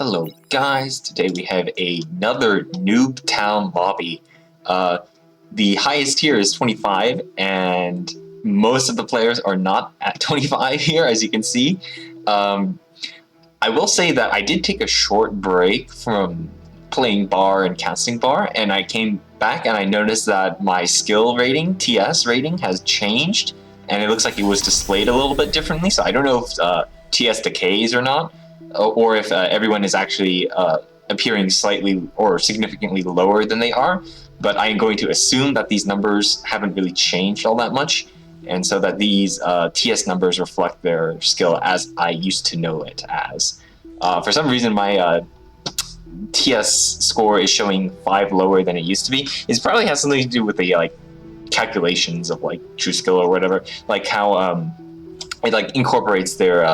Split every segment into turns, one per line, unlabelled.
Hello guys, today we have another Noob Town lobby. The highest tier is 25 and most of the players are not at 25 here, as you can see. I will say that I did take a short break from playing bar and casting bar, and I came back and I noticed that my skill rating, TS rating, has changed, and it looks like it was displayed a little bit differently, so I don't know if TS decays or not, or if everyone is actually appearing slightly or significantly lower than they are, but I am going to assume that these numbers haven't really changed all that much, and so that these TS numbers reflect their skill as I used to know it as. For some reason, my TS score is showing 5 lower than it used to be. It probably has something to do with the calculations of true skill or whatever, like how it incorporates their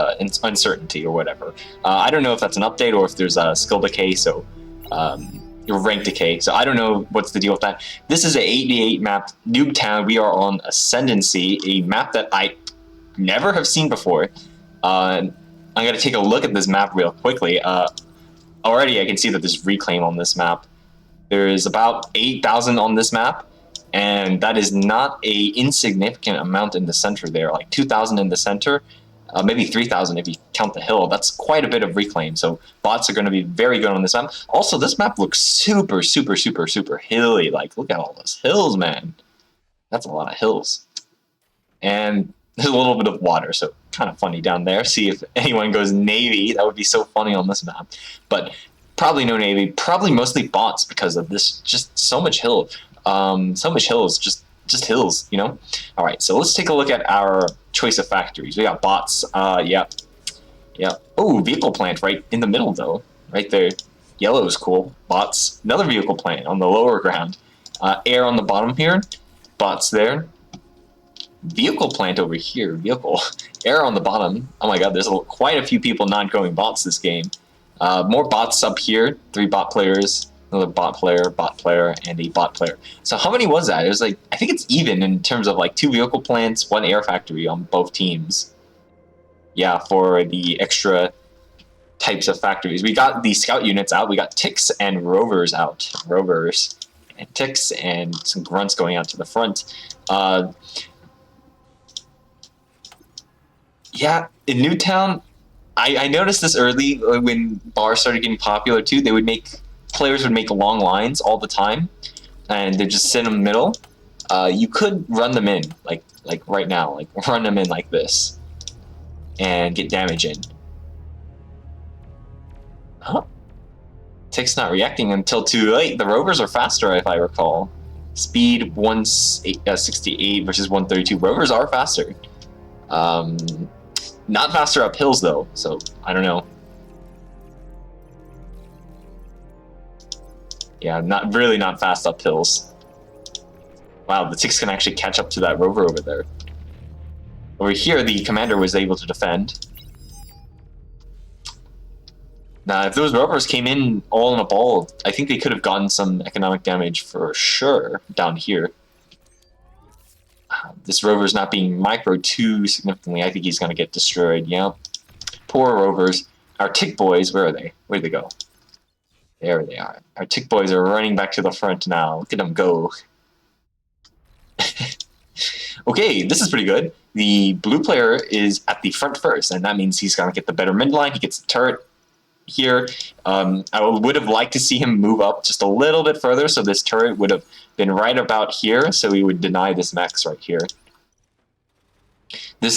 uncertainty or whatever. I don't know if that's an update or if there's a skill decay, so your rank decay. So I don't know what's the deal with that. This is a 8v8 map, Noob Town. We are on Ascendancy, a map that I never have seen before. I'm gonna take a look at this map real quickly. Already I can see that there's reclaim on this map. There's about 8,000 on this map, and that is not a insignificant amount in the center there, like 2,000 in the center, maybe 3,000 if you count the hill. That's quite a bit of reclaim, so bots are going to be very good on this map. Also, this map looks super hilly. Look at all those hills, man. That's a lot of hills. And there's a little bit of water, so kind of funny down there. See if anyone goes navy. That would be so funny on this map. But probably no navy, probably mostly bots because of this, just so much hill. So much hills, just hills, you know? All right, so let's take a look at our choice of factories. We got bots, yeah. Oh, vehicle plant right in the middle though, right there. Yellow is cool. Bots, another vehicle plant on the lower ground. Air on the bottom here, bots there. Vehicle plant over here, vehicle. Air on the bottom. Oh my god, there's quite a few people not going bots this game. More bots up here, 3 bot players. Another bot player, and a bot player. So how many was that? It was I think it's even in terms of 2 vehicle plants, 1 air factory on both teams. Yeah, for the extra types of factories. We got the scout units out. We got ticks and rovers out. Rovers and ticks and some grunts going out to the front. Yeah, in Newtown, I noticed this early when bars started getting popular too. Players would make long lines all the time, and they'd just sit in the middle. You could run them in, like right now, run them in like this, and get damage in. Huh? Tick's not reacting until too late. The rovers are faster, if I recall. Speed 168 versus 132. Rovers are faster. Not faster up hills though, so I don't know. Yeah, not fast up hills. Wow, the ticks can actually catch up to that rover over there. Over here, the commander was able to defend. Now, if those rovers came in all in a ball, I think they could have gotten some economic damage for sure down here. This rover's not being microed too significantly. I think he's going to get destroyed. Yeah. Poor rovers. Our tick boys, where are they? Where'd they go? There they are. Our tick boys are running back to the front now. Look at them go. Okay, this is pretty good. The blue player is at the front first, and that means he's going to get the better midline. He gets the turret here. I would have liked to see him move up just a little bit further, so this turret would have been right about here, so he would deny this max right here.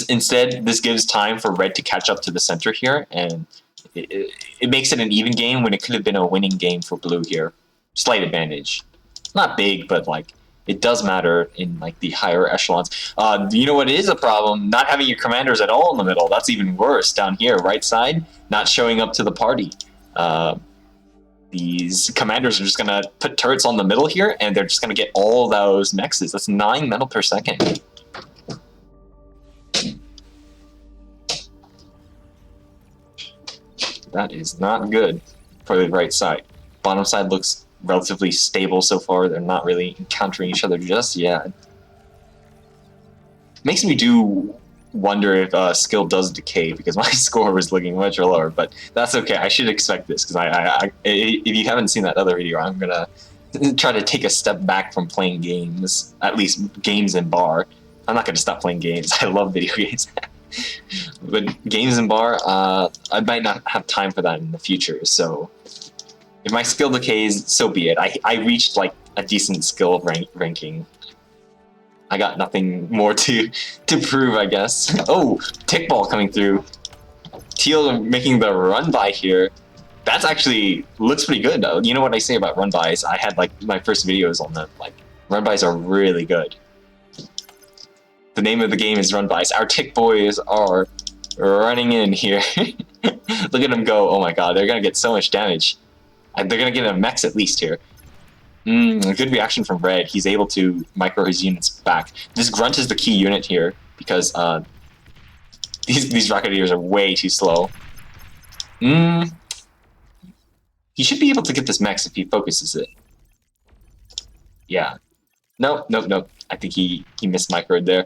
Instead, this gives time for red to catch up to the center here, and it makes it an even game when it could have been a winning game for blue here. Slight advantage. Not big, but it does matter in the higher echelons. You know what is a problem? Not having your commanders at all in the middle. That's even worse. Down here, right side, not showing up to the party. These commanders are just going to put turrets on the middle here, and they're just going to get all those mexes. That's 9 metal per second. That is not good for the right side. Bottom side looks relatively stable so far. They're not really encountering each other just yet. Makes me do wonder if skill does decay because my score was looking much lower, but that's okay. I should expect this because if you haven't seen that other video, I'm gonna try to take a step back from playing games, at least games in bar. I'm not gonna stop playing games. I love video games. But games in bar, I might not have time for that in the future, so if my skill decays, so be it. I reached like a decent skill ranking. I got nothing more to prove, I guess. Oh, tick ball coming through. Teal making the run by here. That's actually looks pretty good though. You know what I say about run bys? I had like my first videos on them. Like run bys are really good. The name of the game is run bys. Our tick boys are running in here. Look at them go. Oh my god, they're gonna get so much damage. They're gonna get a mech at least here. A good reaction from Red. He's able to micro his units back. This grunt is the key unit here because these Rocketeers are way too slow. He should be able to get this mech if he focuses it. Yeah. Nope. I think he missed microed there.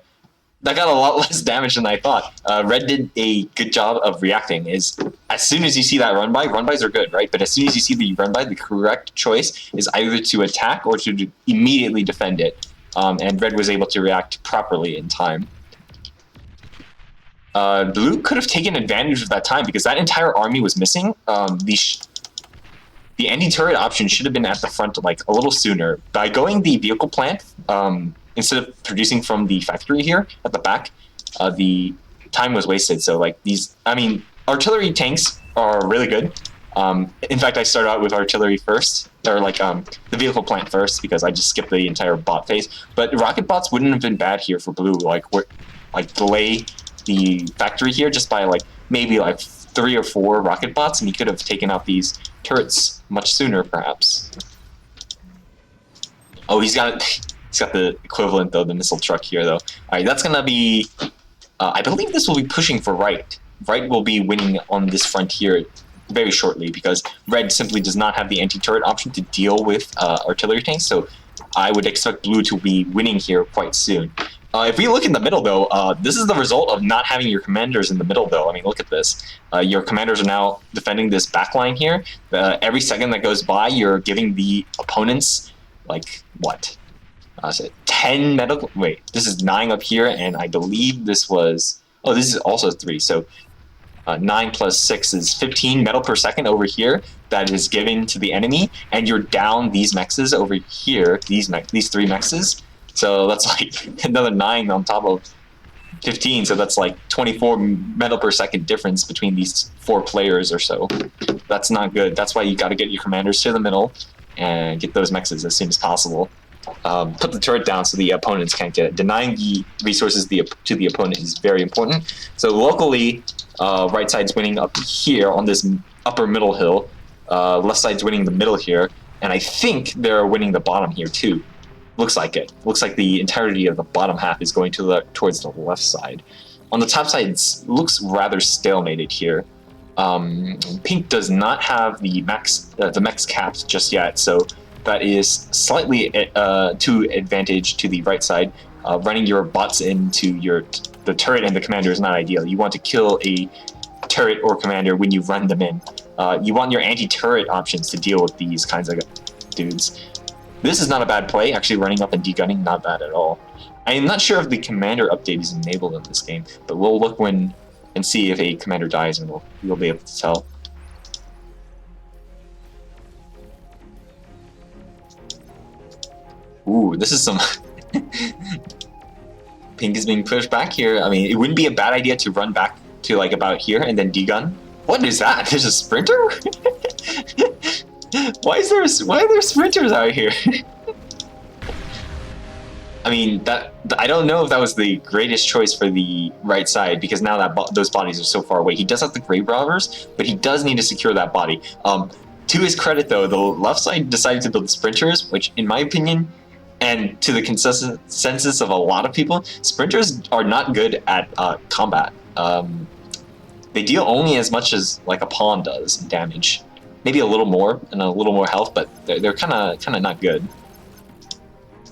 That got a lot less damage than I thought. Red did a good job of reacting. As soon as you see that run bys are good, right? But as soon as you see the run by, the correct choice is either to attack or to immediately defend it. And Red was able to react properly in time. Blue could have taken advantage of that time because that entire army was missing. The anti-turret option should have been at the front like a little sooner. By going the vehicle plant, instead of producing from the factory here at the back, the time was wasted. So like artillery tanks are really good. In fact, I started out with artillery first, or like the vehicle plant first, because I just skipped the entire bot phase. But rocket bots wouldn't have been bad here for Blue. Like delay the factory here just by like maybe like 3 or 4 rocket bots, and he could have taken out these turrets much sooner, perhaps. Oh, he's got the equivalent of the missile truck here, though. All right, that's gonna be. I believe this will be pushing for Right. Right will be winning on this front here very shortly because Red simply does not have the anti-turret option to deal with artillery tanks. So I would expect Blue to be winning here quite soon. If we look in the middle, though, this is the result of not having your commanders in the middle, though. I mean, look at this. Your commanders are now defending this backline here. Every second that goes by, you're giving the opponents, like, what? 10 medical... Wait, this is 9 up here, and I believe this was... Oh, this is also 3, so 9 plus 6 is 15 metal per second over here that is given to the enemy, and you're down these mexes over here, these 3 mexes. So that's like another 9 on top of 15. So that's like 24 metal per second difference between these 4 players or so. That's not good. That's why you got to get your commanders to the middle and get those mexes as soon as possible. Put the turret down so the opponents can't get it. Denying the resources to the opponent is very important. So locally, right side's winning up here on this upper middle hill. Left side's winning the middle here. And I think they're winning the bottom here too. Looks like it. Looks like the entirety of the bottom half is going towards the left side. On the top side, it looks rather stalemated here. Pink does not have the max caps just yet, so that is slightly to advantage to the right side. Running your bots into the turret and the commander is not ideal. You want to kill a turret or commander when you run them in. You want your anti-turret options to deal with these kinds of dudes. This is not a bad play, actually running up and degunning, not bad at all. I am not sure if the commander update is enabled in this game, but we'll look and see if a commander dies and we'll be able to tell. Ooh, this is some... Pink is being pushed back here. I mean, it wouldn't be a bad idea to run back to like about here and then degun. What is that? There's a sprinter? Why are there sprinters out here? I mean, I don't know if that was the greatest choice for the right side because now that those bodies are so far away. He does have the grave robbers, but he does need to secure that body. To his credit, though, the left side decided to build sprinters, which, in my opinion, and to the consensus of a lot of people, sprinters are not good at combat. They deal only as much as like a pawn does in damage. Maybe a little more and a little more health, but they're kind of not good.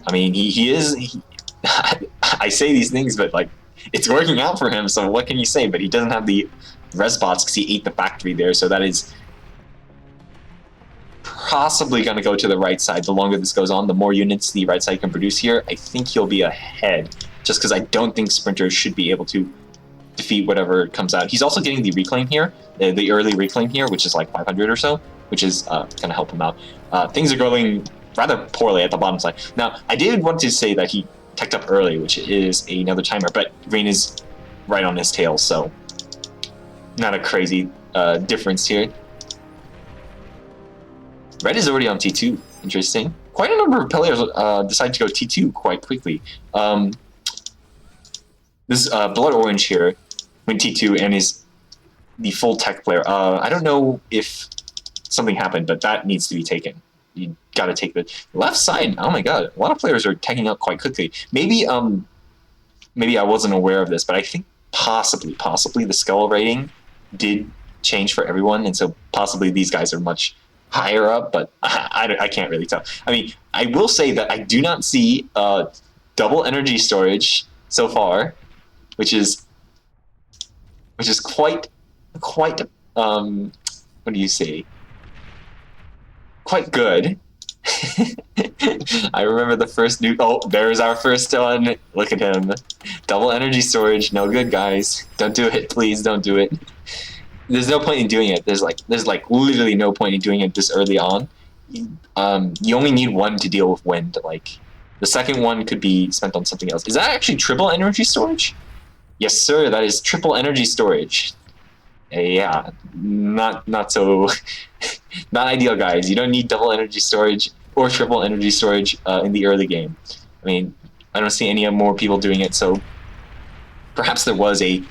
I mean, he is. I say these things, but like it's working out for him, so what can you say? But he doesn't have the res bots because he ate the factory there, so that is possibly going to go to the right side. The longer this goes on, the more units the right side can produce here. I think he'll be ahead, just because I don't think sprinters should be able to defeat whatever comes out. He's also getting the reclaim here, the early reclaim here, which is like 500 or so, which is going to help him out. Things are going rather poorly at the bottom side. Now, I did want to say that he teched up early, which is another timer, but green is right on his tail, so not a crazy difference here. Red is already on T2. Interesting. Quite a number of players decide to go T2 quite quickly. This Blood Orange here went T2 and is the full tech player. I don't know if something happened, but that needs to be taken. You got to take the left side. Oh my god, a lot of players are teching up quite quickly. Maybe I wasn't aware of this, but I think possibly the skill rating did change for everyone, and so possibly these guys are much higher up, but I can't really tell. I mean, I will say that I do not see double energy storage so far, which is quite what do you say? Quite good. I remember the first new. Oh, there's our first one. Look at him. Double energy storage. No good, guys. Don't do it. Please don't do it. There's no point in doing it. There's like literally no point in doing it this early on. You only need one to deal with wind. Like the second one could be spent on something else. Is that actually triple energy storage? Yes, sir. That is triple energy storage. Yeah, not so not ideal, guys. You don't need double energy storage or triple energy storage in the early game. I mean, I don't see any more people doing it, so perhaps there was a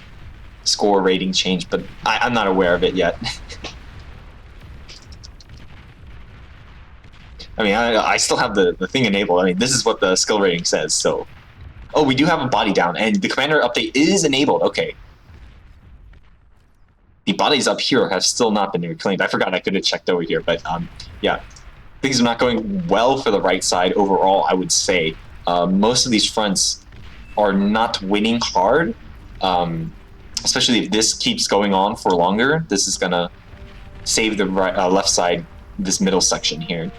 score rating change, but I'm not aware of it yet. I mean, I still have the thing enabled. I mean, this is what the skill rating says, so... Oh, we do have a body down, and the commander update is enabled. Okay. The bodies up here have still not been reclaimed. I forgot I could have checked over here, but yeah. Things are not going well for the right side overall, I would say. Most of these fronts are not winning hard, especially if this keeps going on for longer. This is going to save the right, left side, this middle section here.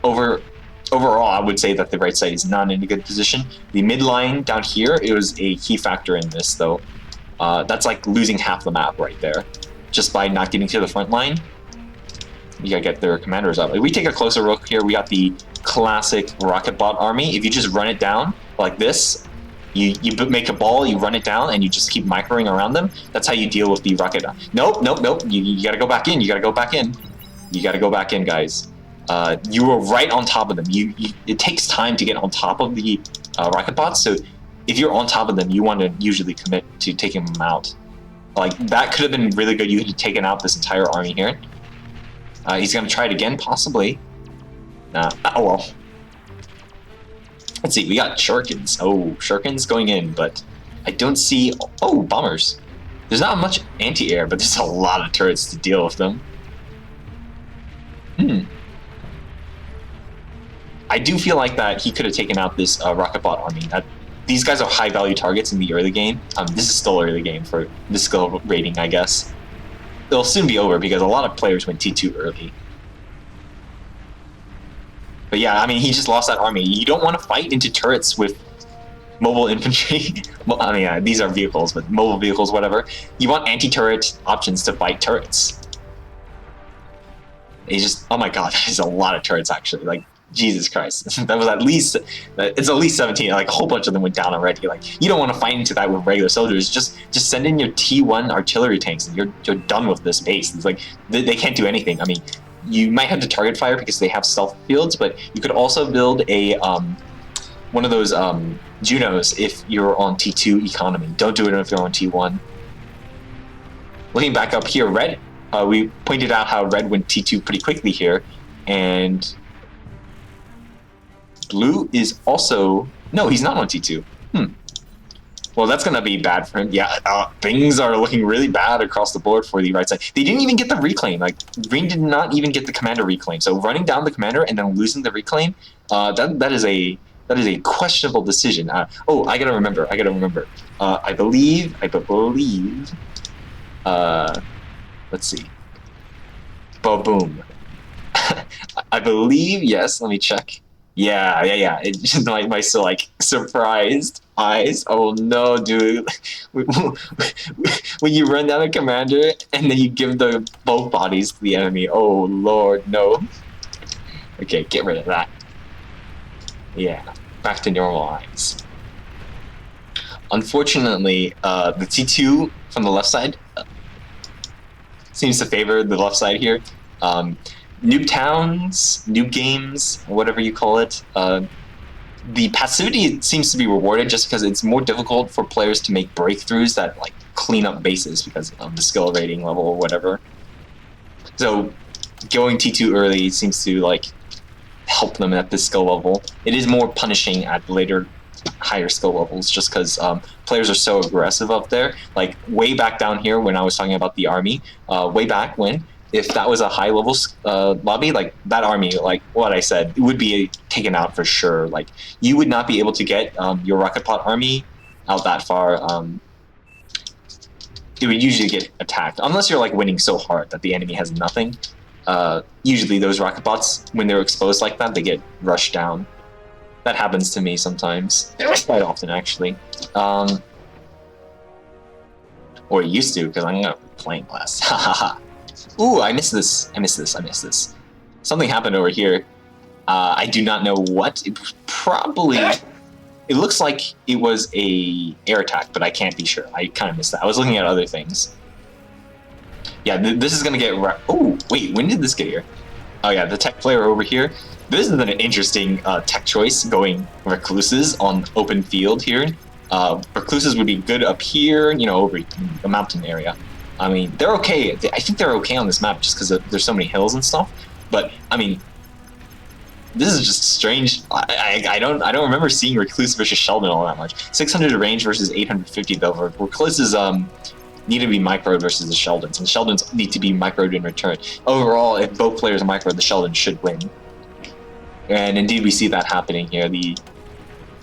Overall, I would say that the right side is not in a good position. The midline down here, it was a key factor in this, though. That's like losing half the map right there, just by not getting to the front line. You gotta get their commanders up. If we take a closer look here, we got the classic rocket bot army. If you just run it down like this, you make a ball, you run it down, and you just keep microing around them. That's how you deal with the rocket. Nope. You gotta go back in. You gotta go back in. You gotta go back in, guys. You were right on top of them. It takes time to get on top of the rocket bots, so if you're on top of them, you want to usually commit to taking them out. Like, that could have been really good. You could have taken out this entire army here. He's going to try it again, possibly. Oh, well. Let's see, we got Shurikens. Oh, Shurikens going in, but I don't see... Oh, bombers. There's not much anti-air, but there's a lot of turrets to deal with them. I do feel like that he could have taken out this rocket bot army. These guys are high-value targets in the early game. This is still early game for the skill rating, I guess. It'll soon be over because a lot of players went T2 early. But yeah, I mean, he just lost that army. You don't want to fight into turrets with mobile infantry. Well, I mean, these are vehicles, but mobile vehicles, whatever. You want anti-turret options to fight turrets. He just... Oh my god, there's a lot of turrets, actually. Like, Jesus Christ. That was at least... It's at least 17. Like, a whole bunch of them went down already. Like, you don't want to fight into that with regular soldiers. Just send in your T1 artillery tanks and you're done with this base. It's like, they can't do anything. I mean, you might have to target fire because they have stealth fields, but you could also build a... one of those Junos if you're on T2 economy. Don't do it if you're on T1. Looking back up here, red... we pointed out how red went T2 pretty quickly here, and... Blue is also... No, he's not on T2. Well, that's going to be bad for him. Yeah, things are looking really bad across the board for the right side. They didn't even get the reclaim. Like, green did not even get the commander reclaim. So running down the commander and then losing the reclaim, that is a That is a questionable decision. Oh, I gotta remember. I believe. Let's see. Boom. I believe, yes, let me check. Yeah. It just my so like surprised eyes. Oh no, dude. When you run down a commander and then you give the both bodies to the enemy. Oh lord, no. Okay, get rid of that. Yeah, back to normal eyes. Unfortunately, the T2 from the left side seems to favor the left side here. Noob towns, noob games, whatever you call it, the passivity seems to be rewarded just because it's more difficult for players to make breakthroughs that like clean up bases because of the skill rating level or whatever. So going T2 early seems to like help them at this skill level. It is more punishing at later higher skill levels just because players are so aggressive up there. Like way back down here when I was talking about the army, way back when, if that was a high level lobby, like that army, like what I said, it would be taken out for sure. Like you would not be able to get your rocket pot army out that far. It would usually get attacked unless you're like winning so hard that the enemy has nothing. Usually those rocket bots, when they're exposed like that, they get rushed down. That happens to me sometimes, quite often actually. Or it used to, because I'm gonna playing less. Ooh, I missed this. Something happened over here. I do not know what. It probably. It looks like it was a air attack, but I can't be sure. I kind of missed that. I was looking at other things. Yeah, this is gonna get. Oh, wait, when did this get here? Oh yeah, the tech player over here. This is an interesting tech choice, going recluses on open field here. Recluses would be good up here, you know, over the mountain area. I mean, they're okay. I think they're okay on this map just because there's so many hills and stuff. But I mean, this is just strange. I don't remember seeing Recluse versus Sheldon all that much. 600 range versus 850 though. Recluses need to be microed versus the Sheldons, and Sheldons need to be microed in return. Overall, if both players are microed, the Sheldon should win. And indeed, we see that happening here.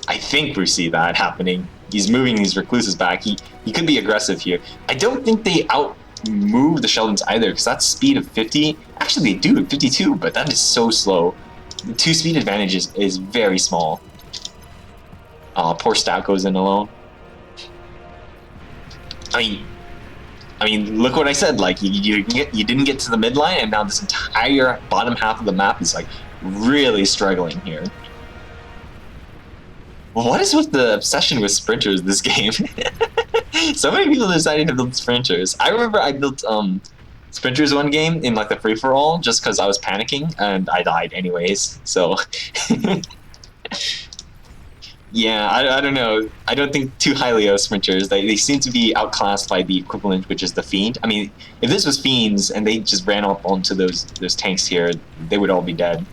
I think we see that happening. He's moving these recluses back. He could be aggressive here. I don't think they out-move the Sheldons either, because that's speed of 50. Actually, they do, 52, but that is so slow. The 2 speed advantage is very small. Poor Stout goes in alone. I mean, look what I said. Like, you didn't get to the midline, and now this entire bottom half of the map is like really struggling here. What is with the obsession with sprinters this game? So many people decided to build sprinters. I remember I built sprinters one game in like the free-for-all just because I was panicking and I died anyways. So yeah, I don't know. I don't think too highly of sprinters. They seem to be outclassed by the equivalent, which is the Fiend. I mean, if this was Fiends and they just ran up onto those tanks here, they would all be dead.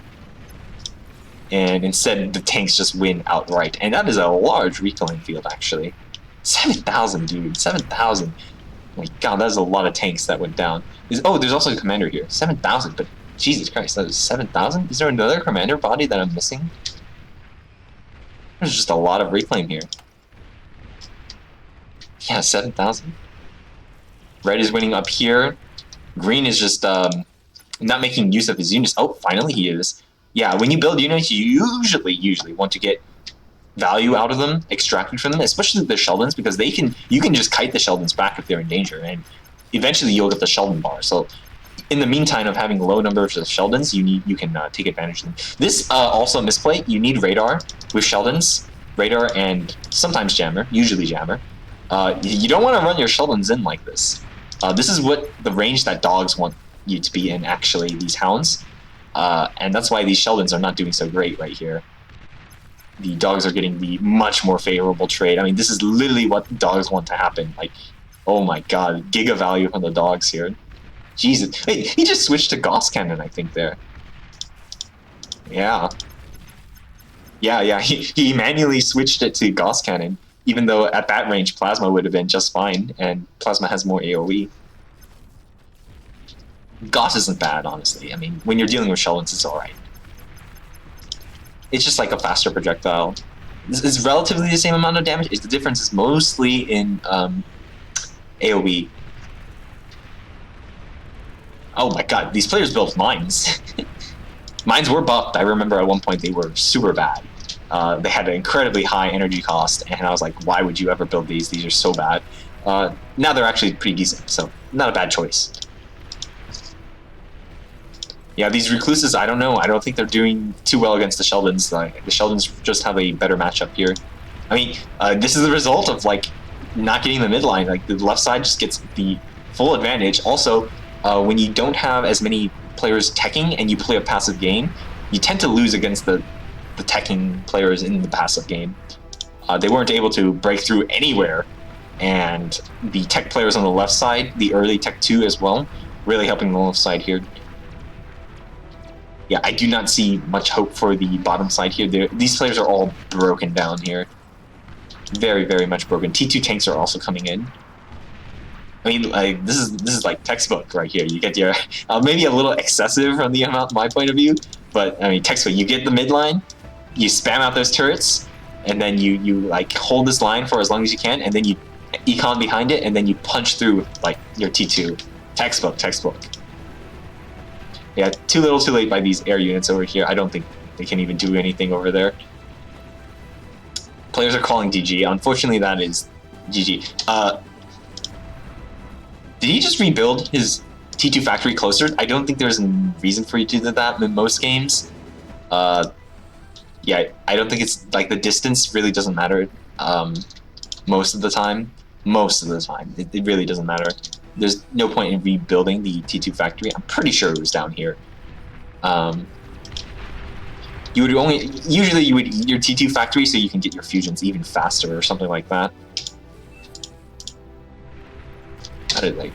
And instead, the tanks just win outright. And that is a large recalling field, actually. 7,000, dude. 7,000. Oh my god, that is a lot of tanks that went down. Oh, there's also a commander here. 7,000, but Jesus Christ, that is 7,000? Is there another commander body that I'm missing? There's just a lot of reclaim here. Yeah, 7,000. Red is winning up here. Green is just not making use of his units. Oh, finally he is. Yeah, when you build units, you usually want to get value out of them, extracted from them, especially the Sheldons, because you can just kite the Sheldons back if they're in danger, and eventually you'll get the Sheldon bar. So in the meantime of having low numbers of Sheldons, you can take advantage of them. This also misplay, you need radar with Sheldons, radar and sometimes jammer, usually jammer. You don't want to run your Sheldons in like this. This is what the range that dogs want you to be in, actually, these hounds. And that's why these Sheldons are not doing so great right here. The dogs are getting the much more favorable trade. I mean, this is literally what dogs want to happen. Like, oh my god, giga value from the dogs here. Jesus. Hey, he just switched to Gauss Cannon, I think, there. Yeah. Yeah, he manually switched it to Gauss Cannon, even though at that range Plasma would have been just fine, and Plasma has more AoE. Gauss isn't bad, honestly. I mean, when you're dealing with Sheldons, it's alright. It's just like a faster projectile. It's relatively the same amount of damage. The difference is mostly in AoE. Oh my god, these players built mines. Mines were buffed. I remember at one point they were super bad. They had an incredibly high energy cost, and I was like, why would you ever build these? These are so bad. Now they're actually pretty decent, so not a bad choice. Yeah, these Recluses, I don't know. I don't think they're doing too well against the Sheldons. Like, the Sheldons just have a better matchup here. I mean, this is the result of like not getting the midline. Like the left side just gets the full advantage. Also, when you don't have as many players teching and you play a passive game, you tend to lose against the teching players in the passive game. They weren't able to break through anywhere, and the tech players on the left side, the early tech 2 as well, really helping the left side here. Yeah, I do not see much hope for the bottom side here. These players are all broken down here. Very, very much broken. T2 tanks are also coming in. I mean, like this is like textbook right here. You get your maybe a little excessive from the amount, my point of view, but I mean textbook. You get the midline, you spam out those turrets, and then you like hold this line for as long as you can, and then you econ behind it, and then you punch through like your T2. Textbook. Yeah, too little too late by these air units over here. I don't think they can even do anything over there. Players are calling GG. Unfortunately, that is GG. Did he just rebuild his T2 factory closer? I don't think there's a reason for you to do that in most games. Yeah, I don't think it's like the distance really doesn't matter most of the time. It really doesn't matter. There's no point in rebuilding the T2 factory. I'm pretty sure it was down here. You would usually you would eat your T2 factory so you can get your fusions even faster or something like that. How did like?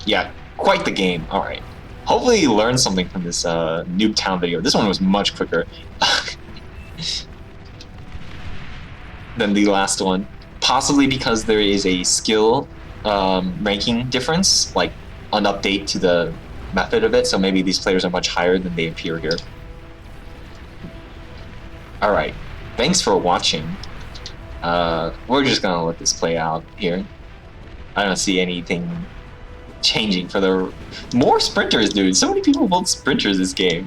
Yeah, quite the game. All right. Hopefully you learned something from this Noob Town video. This one was much quicker than the last one. Possibly because there is a skill ranking difference, like an update to the method of it, so maybe these players are much higher than they appear here. Alright, thanks for watching. We're just gonna let this play out here. I don't see anything changing for the... More sprinters, dude! So many people build sprinters this game.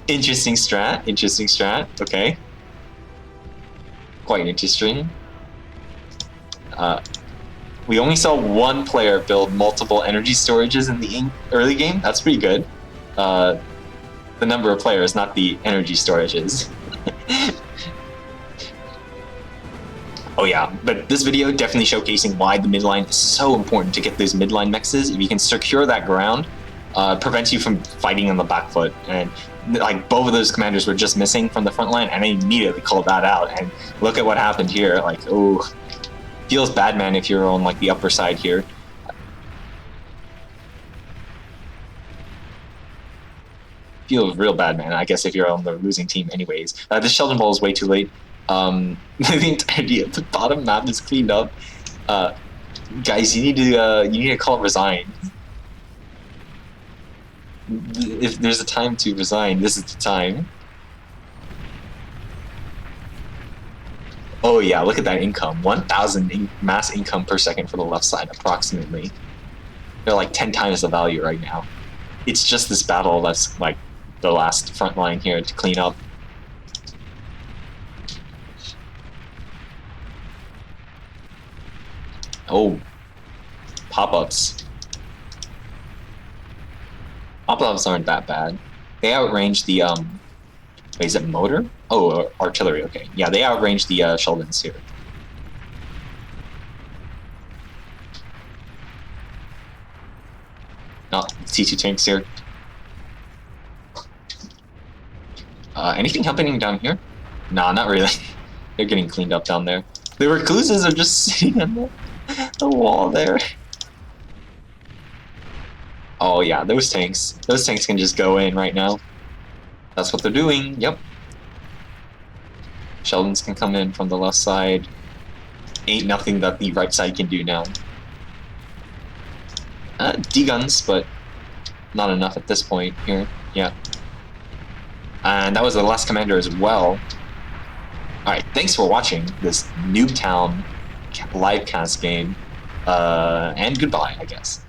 Interesting strat, okay. Quite interesting. We only saw one player build multiple energy storages in the early game. That's pretty good. The number of players, not the energy storages. Oh yeah, but this video definitely showcasing why the midline is so important to get those midline mexes. If you can secure that ground, prevents you from fighting on the back foot. And like both of those commanders were just missing from the front line, and I immediately called that out. And look at what happened here. Like, oh, feels bad, man, if you're on like the upper side here. Feels real bad, man. I guess if you're on the losing team, anyways. This Sheldon ball is way too late. The entirety of the bottom map is cleaned up. Guys, you need to call it resign. If there's a time to resign, this is the time. Oh yeah, look at that income. 1,000 mass income per second for the left side, approximately. They're like 10 times the value right now. It's just this battle that's like the last front line here to clean up. Oh, pop-ups. Pop-ups aren't that bad. They outrange the wait, is it motor? Oh, artillery. Okay, yeah, they outrange the Sheldons here. Oh, T2 tanks here. Anything happening down here? Nah, not really. They're getting cleaned up down there. The recluses are just sitting on the wall there. Oh yeah, those tanks. Those tanks can just go in right now. That's what they're doing, yep. Sheldons can come in from the left side. Ain't nothing that the right side can do now. D-guns, but not enough at this point here, yeah. And that was the last commander as well. Alright, thanks for watching this Noob Town livecast game. And goodbye, I guess.